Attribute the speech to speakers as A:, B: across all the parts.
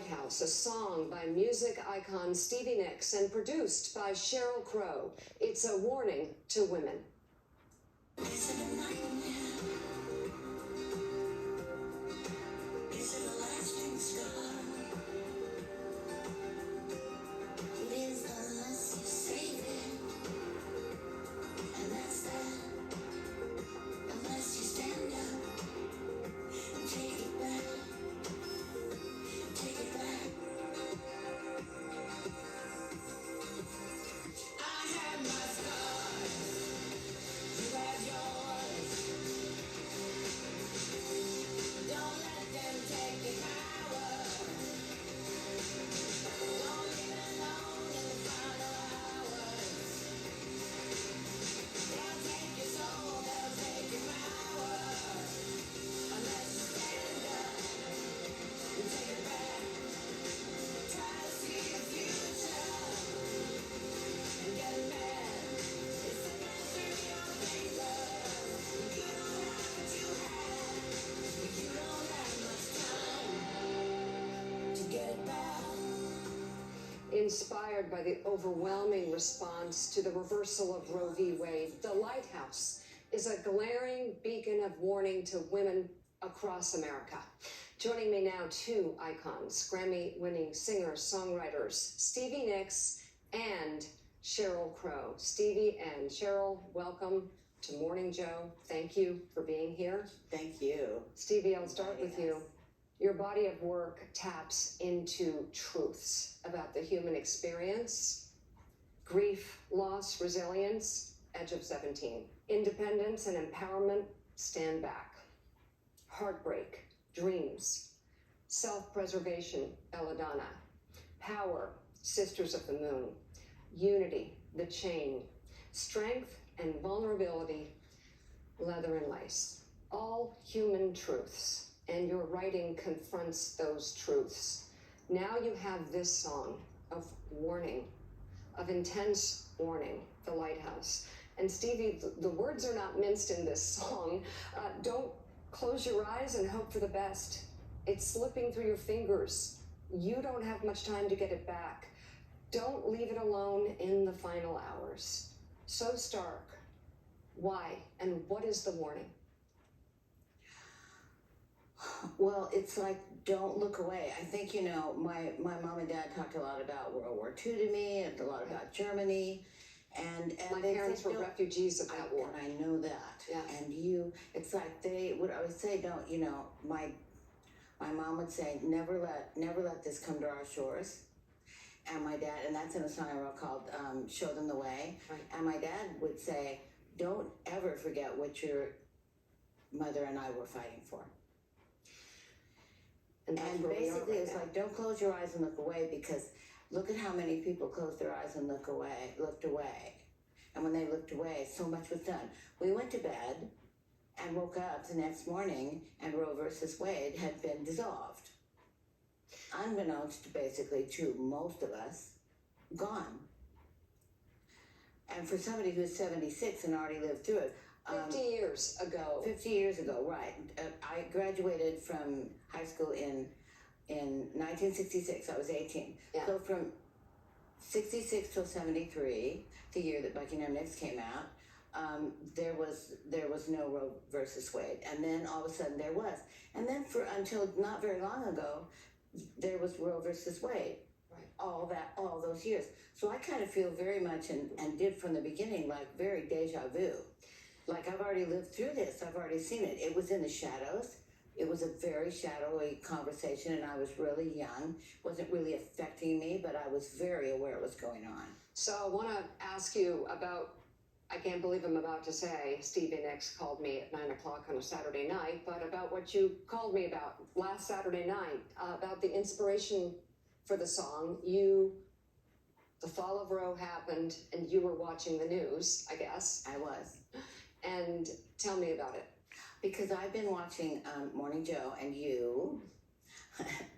A: Lighthouse, a song by music icon Stevie Nicks and produced by Sheryl Crow. It's a warning to women.
B: Is it a nightmare? Is it a lasting scar? It is unless you save it, and that's that. Unless you stand up and take it back. Take it back. I had my scars. You had yours. Don't let them take your power. Don't leave it alone in the final hours. They'll take your soul, they'll take your power. Unless you stand up and take it back. Try to see the future and get mad. It's slipping through your fingers. You don't have what you had. You don't have much time to get it back.
A: Inspired by the overwhelming response to the reversal of Roe v. Wade, the Lighthouse is a glaring beacon of warning to women across America. Joining me now, two icons, Grammy-winning singers, songwriters, Stevie Nicks and Sheryl Crow. Stevie and Sheryl, welcome to Morning Joe. Thank you for being here.
C: Thank you.
A: Stevie, I'll start with you. Your body of work taps into truths about the human experience: grief, loss, resilience, Edge of 17. Independence and empowerment, Stand Back. Heartbreak, Dreams. Self-preservation, Belladonna. Power, Sisters of the Moon. Unity, The Chain. Strength and vulnerability, Leather and Lace. All human truths, and your writing confronts those truths. Now you have this song of warning, of intense warning, The Lighthouse. And Stevie, the words are not minced in this song. Don't close your eyes and hope for the best. It's slipping through your fingers. You don't have much time to get it back. Don't leave it alone in the final hours. So stark. Why? And what is the warning?
C: Well, it's like, don't look away. I think, my mom and dad talked a lot about World War II to me, and a lot about Germany. And
A: My
C: they
A: parents
C: said,
A: were refugees of that war.
C: And I know that.
A: Yeah.
C: And it's like they would always say, my mom would say, never let this come to our shores. And my dad, and that's in a song I wrote called Show Them the Way.
A: Right.
C: And my dad would say, don't ever forget what your mother and I were fighting for. And basically, it's like, don't close your eyes and look away, because look at how many people closed their eyes and looked away. And when they looked away, so much was done. We went to bed and woke up the next morning, and Roe versus Wade had been dissolved. Unbeknownst to most of us, gone. And for somebody who's 76 and already lived through it,
A: 50 years ago.
C: 50 years ago, right. I graduated from high school in 1966. I was 18.
A: Yeah.
C: So from 66 till 73, the year that Buckingham Nicks came out, there was no Roe versus Wade. And then all of a sudden there was. And then until not very long ago, there was Roe versus Wade.
A: Right.
C: All those years. So I kind of feel very much, and did from the beginning, like very deja vu. Like, I've already lived through this. I've already seen it. It was in the shadows. It was a very shadowy conversation, and I was really young. It wasn't really affecting me, but I was very aware of what's going on.
A: So I want to ask you about, I can't believe I'm about to say, Stevie Nicks called me at 9 o'clock on a Saturday night, but about what you called me about last Saturday night, about the inspiration for the song. The fall of Roe happened, and you were watching the news, I guess.
C: I was.
A: And tell me about it.
C: Because I've been watching Morning Joe and you,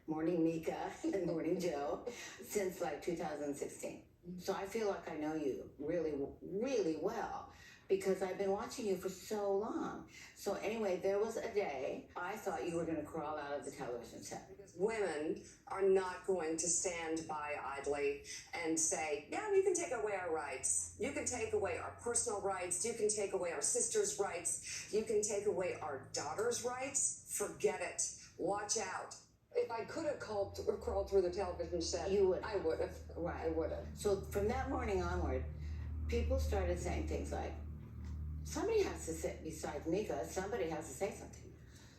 C: Morning Mika and Morning Joe, since like 2016. So I feel like I know you really, really well. because I've been watching you for so long. So anyway, there was a day I thought you were going to crawl out of the television set.
A: Because women are not going to stand by idly and say, yeah, you can take away our rights. You can take away our personal rights. You can take away our sisters' rights. You can take away our daughters' rights. Forget it. Watch out. If I could have crawled through the television set,
C: You would.
A: I would have.
C: Right.
A: I would have.
C: So from that morning onward, people started saying things like, somebody has to sit besides Mika, somebody has to say something.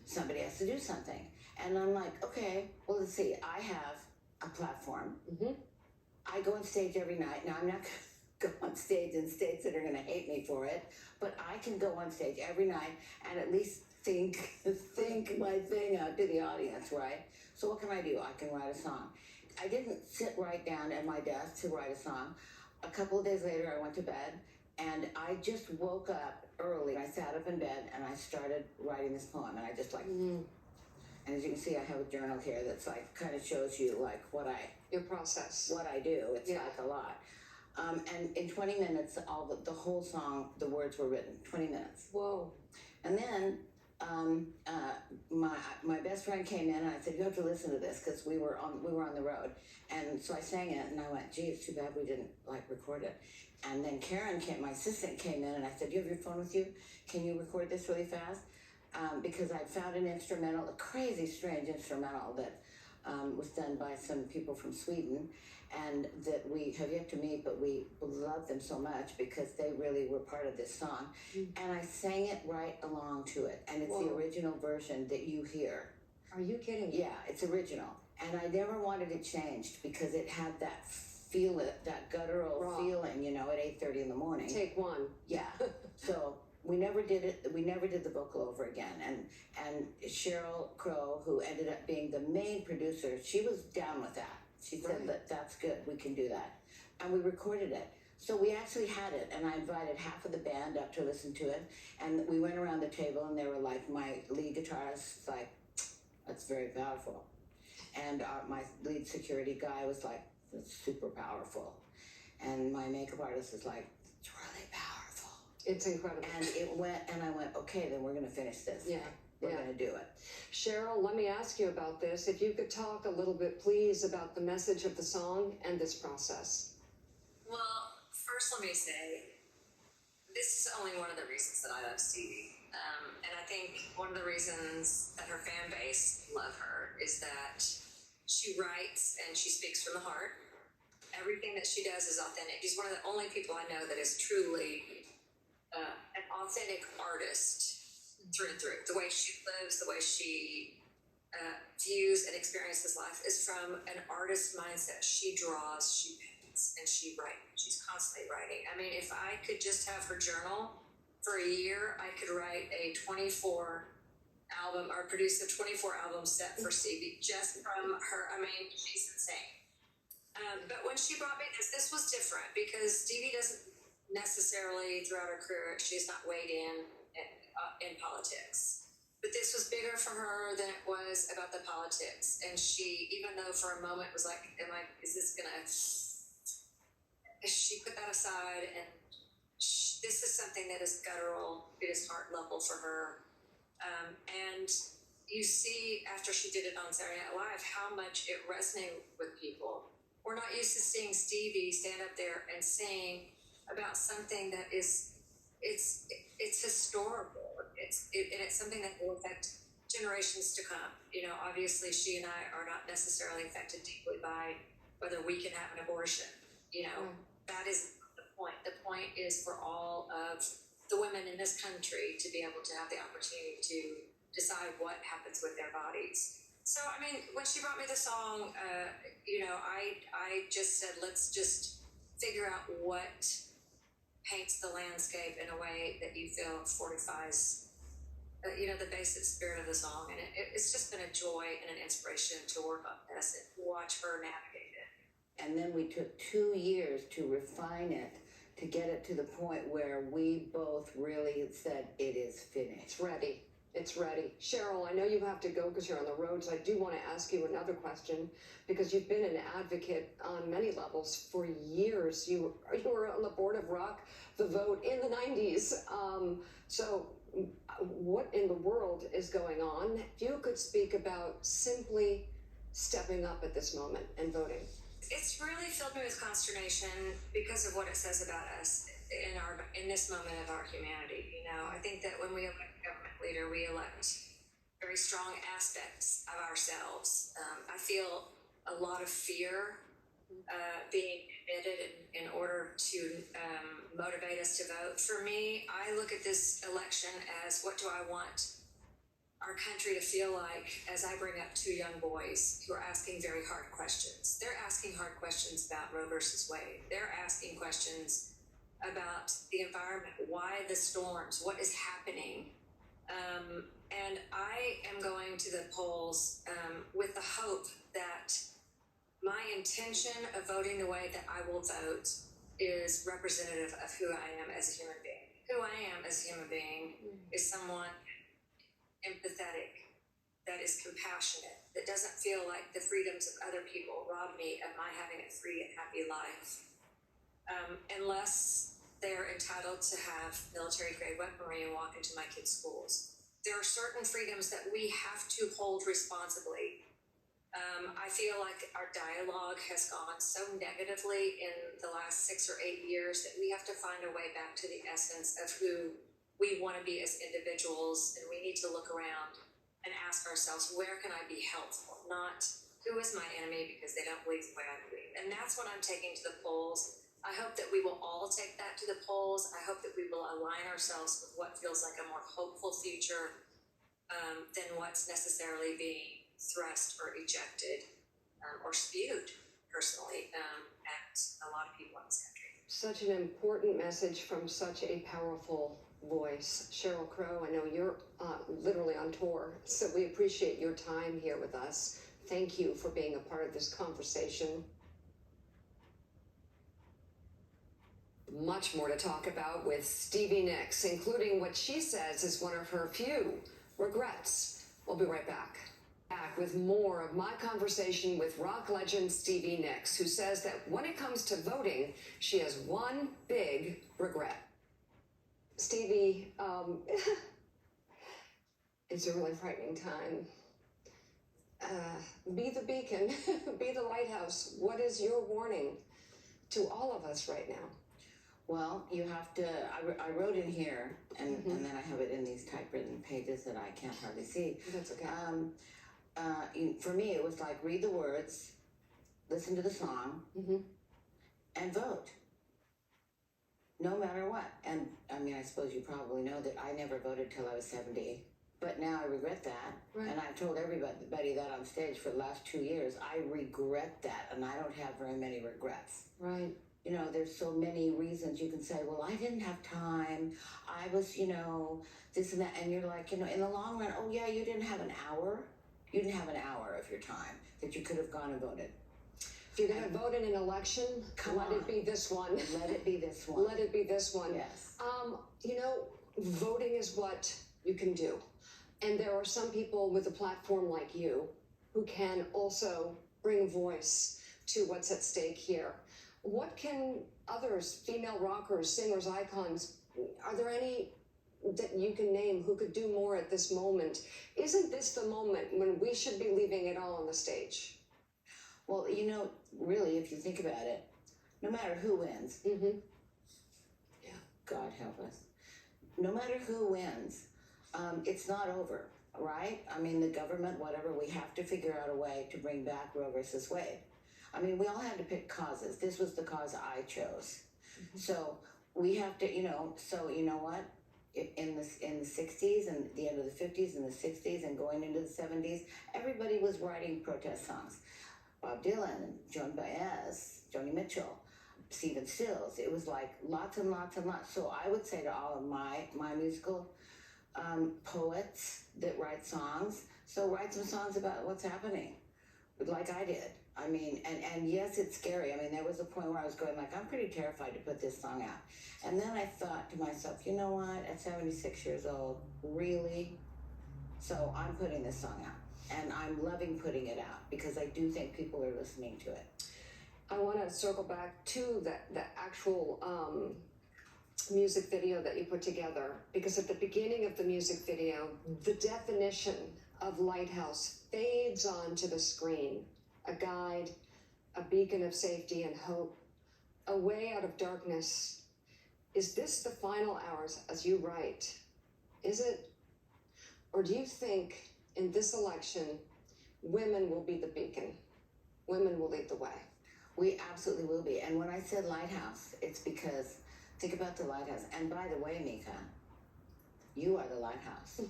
C: Somebody has to do something. And I'm like, okay, well, let's see. I have a platform.
A: Mm-hmm.
C: I go on stage every night. Now, I'm not going to go on stage in states that are going to hate me for it, but I can go on stage every night and at least think my thing out to the audience, right? So what can I do? I can write a song. I didn't sit right down at my desk to write a song. A couple of days later, I went to bed, and I just woke up early. I sat up in bed, and I started writing this poem, and I just like, and as you can see, I have a journal here that's like, kind of shows you like
A: Your process.
C: what I do. It's
A: Yeah.
C: like a lot. And in 20 minutes, the whole song, the words were written, 20 minutes.
A: Whoa.
C: And then my best friend came in and I said, you have to listen to this, because we were on the road. And so I sang it and I went, gee, it's too bad we didn't like record it. And then Karen my assistant came in and I said, do you have your phone with you? Can you record this really fast? Because I'd found an instrumental, a crazy strange instrumental that was done by some people from Sweden, and that we have yet to meet, but we love them so much because they really were part of this song. And I sang it right along to it, and it's the
A: Whoa.
C: original version that you hear.
A: Are you kidding?
C: Yeah, it's original. And I never wanted it changed because it had that that guttural
A: Raw.
C: feeling, at 8:30 in the morning.
A: Take one.
C: Yeah. So we never did it. We never did the vocal over again. And Sheryl Crow, who ended up being the main producer, she was down with that. She said,
A: Right.
C: that's good. We can do that. And we recorded it. So we actually had it, and I invited half of the band up to listen to it. And we went around the table, and they were like, my lead guitarist was like, that's very powerful. And my lead security guy was like, that's super powerful. And my makeup artist was like, it's really powerful.
A: It's incredible.
C: And it went, and I went, okay, then we're going to finish this.
A: Yeah.
C: We're
A: Yeah.
C: going to do it.
A: Cheryl, let me ask you about this. If you could talk a little bit, please, about the message of the song and this process.
D: Well, first let me say, this is only one of the reasons that I love Stevie. And I think one of the reasons that her fan base love her is that she writes and she speaks from the heart. Everything that she does is authentic. She's one of the only people I know that is truly an authentic artist through and through. The way she lives, the way she views and experiences life is from an artist's mindset. She draws, she paints, and she writes. She's constantly writing. I mean, if I could just have her journal for a year, I could write a 24 album or produce a 24 album set for Stevie just from her. I mean, she's insane. But when she brought me this was different because Stevie doesn't necessarily, throughout her career, she's not weighed in politics. But this was bigger for her than it was about the politics. And she, even though for a moment was like, is this gonna, she put that aside and this is something that is guttural, it is heart level for her. And you see after she did it on Saturday Night Live, how much it resonated with people. We're not used to seeing Stevie stand up there and sing about something that is, it's historical. And it's something that will affect generations to come. Obviously she and I are not necessarily affected deeply by whether we can have an abortion. That is the point. The point is for all of the women in this country to be able to have the opportunity to decide what happens with their bodies. So, I mean, when she brought me the song, I just said, let's just figure out what paints the landscape in a way that you feel fortifies, the basic spirit of the song. And it's just been a joy and an inspiration to work on this and watch her navigate it.
C: And then we took 2 years to refine it, to get it to the point where we both really said, it is finished.
A: It's ready. It's ready. Sheryl, I know you have to go because you're on the road, so I do want to ask you another question because you've been an advocate on many levels for years. You were on the board of Rock the Vote in the 90s. So what in the world is going on? If you could speak about simply stepping up at this moment and voting.
D: It's really filled me with consternation because of what it says about us in this moment of our humanity. You know, I think that when we elect a government leader, we elect very strong aspects of ourselves. I feel a lot of fear being committed in order to motivate us to vote. For me, I look at this election as, what do I want our country to feel like as I bring up two young boys who are asking very hard questions. They're asking hard questions about Roe versus Wade. They're asking questions about the environment, why the storms, what is happening. And I am going to the polls with the hope that my intention of voting the way that I will vote is representative of who I am as a human being. Who I am as a human being is someone empathetic, that is compassionate, that doesn't feel like the freedoms of other people rob me of my having a free and happy life. Unless they're entitled to have military-grade weaponry and walk into my kids' schools. There are certain freedoms that we have to hold responsibly. I feel like our dialogue has gone so negatively in the last 6 or 8 years that we have to find a way back to the essence of who we want to be as individuals, and we need to look around and ask ourselves, where can I be helpful? Not who is my enemy because they don't believe the way I believe. And that's what I'm taking to the polls. I hope that we will all take that to the polls. I hope that we will align ourselves with what feels like a more hopeful future than what's necessarily being thrust or ejected or spewed, personally, at a lot of people in this country.
A: Such an important message from such a powerful voice. Sheryl Crow, I know you're literally on tour, so we appreciate your time here with us. Thank you for being a part of this conversation. Much more to talk about with Stevie Nicks, including what she says is one of her few regrets. We'll be right back. Back with more of my conversation with rock legend Stevie Nicks, who says that when it comes to voting, she has one big regret. Stevie, it's a really frightening time. Be the beacon, be the lighthouse. What is your warning to all of us right now?
C: Well, you have to, I wrote in here, and then I have it in these typewritten pages that I can't hardly see.
A: That's okay.
C: For me, it was like, read the words, listen to the song, and vote. No matter what. And I mean, I suppose you probably know that I never voted till I was 70. But now I regret that.
A: Right.
C: And I've told everybody that on stage for the last 2 years. I regret that, and I don't have very many regrets.
A: Right.
C: You know, there's so many reasons you can say, well, I didn't have time. I was, this and that. And you're like, in the long run, oh yeah, you didn't have an hour. You didn't have an hour of your time that you could have gone and voted.
A: If you're going to vote in an election, let it be this one.
C: Let it be this one.
A: Let it be this one.
C: Yes.
A: Voting is what you can do. And there are some people with a platform like you who can also bring voice to what's at stake here. What can others, female rockers, singers, icons, are there any that you can name who could do more at this moment? Isn't this the moment when we should be leaving it all on the stage?
C: Well, really, if you think about it, no matter who wins,
A: Yeah.
C: God help us, no matter who wins, it's not over, right? I mean, the government, whatever, we have to figure out a way to bring back Roe versus Wade. I mean, we all had to pick causes. This was the cause I chose. So we have to, so you know what? In the 60s and the end of the 50s and the 60s and going into the 70s, everybody was writing protest songs. Bob Dylan, Joan Baez, Joni Mitchell, Stephen Stills. It was like lots and lots and lots. So I would say to all of my musical poets that write songs, so write some songs about what's happening, like I did. I mean, and yes, it's scary. I mean, there was a point where I was going like, I'm pretty terrified to put this song out. And then I thought to myself, you know what, at 76 years old, really? So I'm putting this song out, and I'm loving putting it out because I do think people are listening to it.
A: I want to circle back to the actual music video that you put together, because at the beginning of the music video, the definition of Lighthouse fades onto the screen. A guide, a beacon of safety and hope, a way out of darkness. Is this the final hours as you write? Is it? Or do you think in this election, women will be the beacon? Women will lead the way?
C: We absolutely will be. And when I said lighthouse, it's because, think about the lighthouse. And by the way, Mika, you are the lighthouse.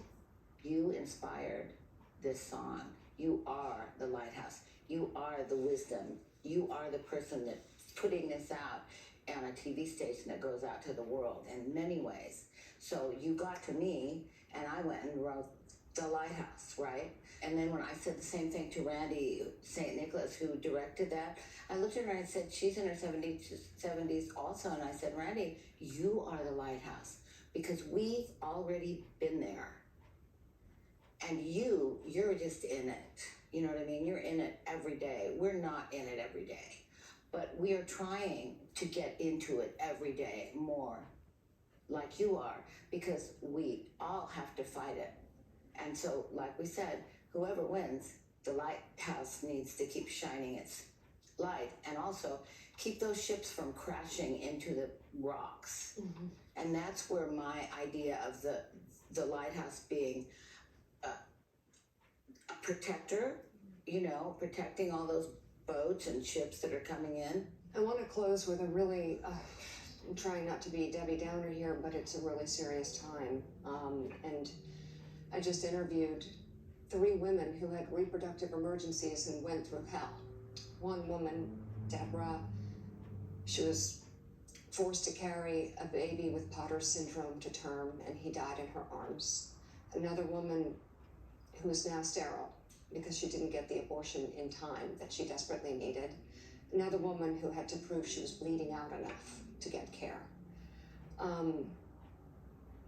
C: You inspired this song. You are the lighthouse. You are the wisdom. You are the person that's putting this out on a TV station that goes out to the world in many ways. So you got to me, and I went and wrote The Lighthouse, right? And then when I said the same thing to Randy St. Nicholas, who directed that, I looked at her and I said, she's in her 70s also. And I said, Randy, you are the lighthouse because we've already been there. And you're just in it. You know what I mean? You're in it every day. We're not in it every day. But we are trying to get into it every day more like you are because we all have to fight it. And so, like we said, whoever wins, the lighthouse needs to keep shining its light and also keep those ships from crashing into the rocks. Mm-hmm. And that's where my idea of the lighthouse being a protector, you know, protecting all those boats and ships that are coming in.
A: I want to close with a really, I'm trying not to be Debbie Downer here, but it's a really serious time. And I just interviewed 3 women who had reproductive emergencies and went through hell. One woman, Deborah, she was forced to carry a baby with Potter's syndrome to term, and he died in her arms. Another woman who is now sterile because she didn't get the abortion in time that she desperately needed. Another woman who had to prove she was bleeding out enough to get care.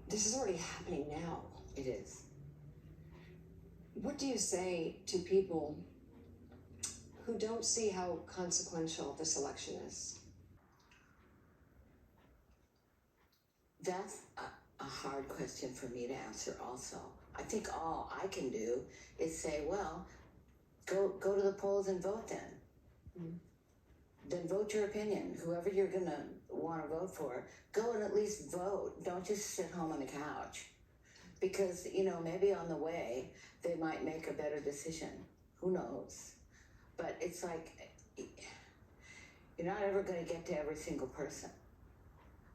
A: This is already happening now.
C: It is.
A: What do you say to people who don't see how consequential this election is?
C: That's a hard question for me to answer also. I think all I can do is say, well, go to the polls and vote then. Mm-hmm. Then vote your opinion. Whoever you're going to want to vote for, go and at least vote. Don't just sit home on the couch. Because, you know, maybe on the way, they might make a better decision. Who knows? But it's like, you're not ever going to get to every single person.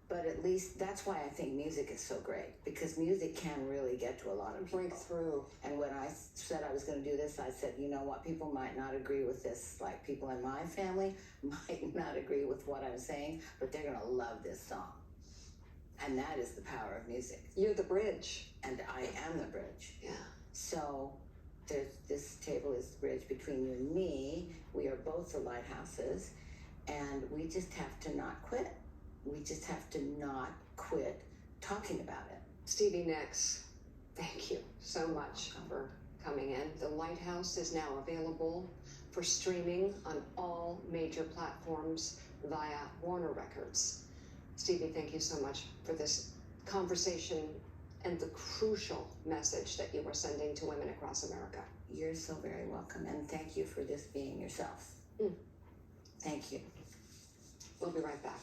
C: But at least that's why I think music is so great, because music can really get to a lot of people.
A: Break through.
C: And when I said I was going to do this, I said, you know what, people might not agree with this. Like, people in my family might not agree with what I'm saying, but they're going to love this song. And that is the power of music.
A: You're the bridge.
C: And I am the bridge.
A: Yeah.
C: So this table is the bridge between you and me. We are both the lighthouses, and we just have to not quit. We just have to not quit talking about it.
A: Stevie Nicks, thank you so much for coming in. The Lighthouse is now available for streaming on all major platforms via Warner Records. Stevie, thank you so much for this conversation and the crucial message that you are sending to women across America.
C: You're so very welcome, and thank you for just being yourself. Thank you.
A: We'll be right back.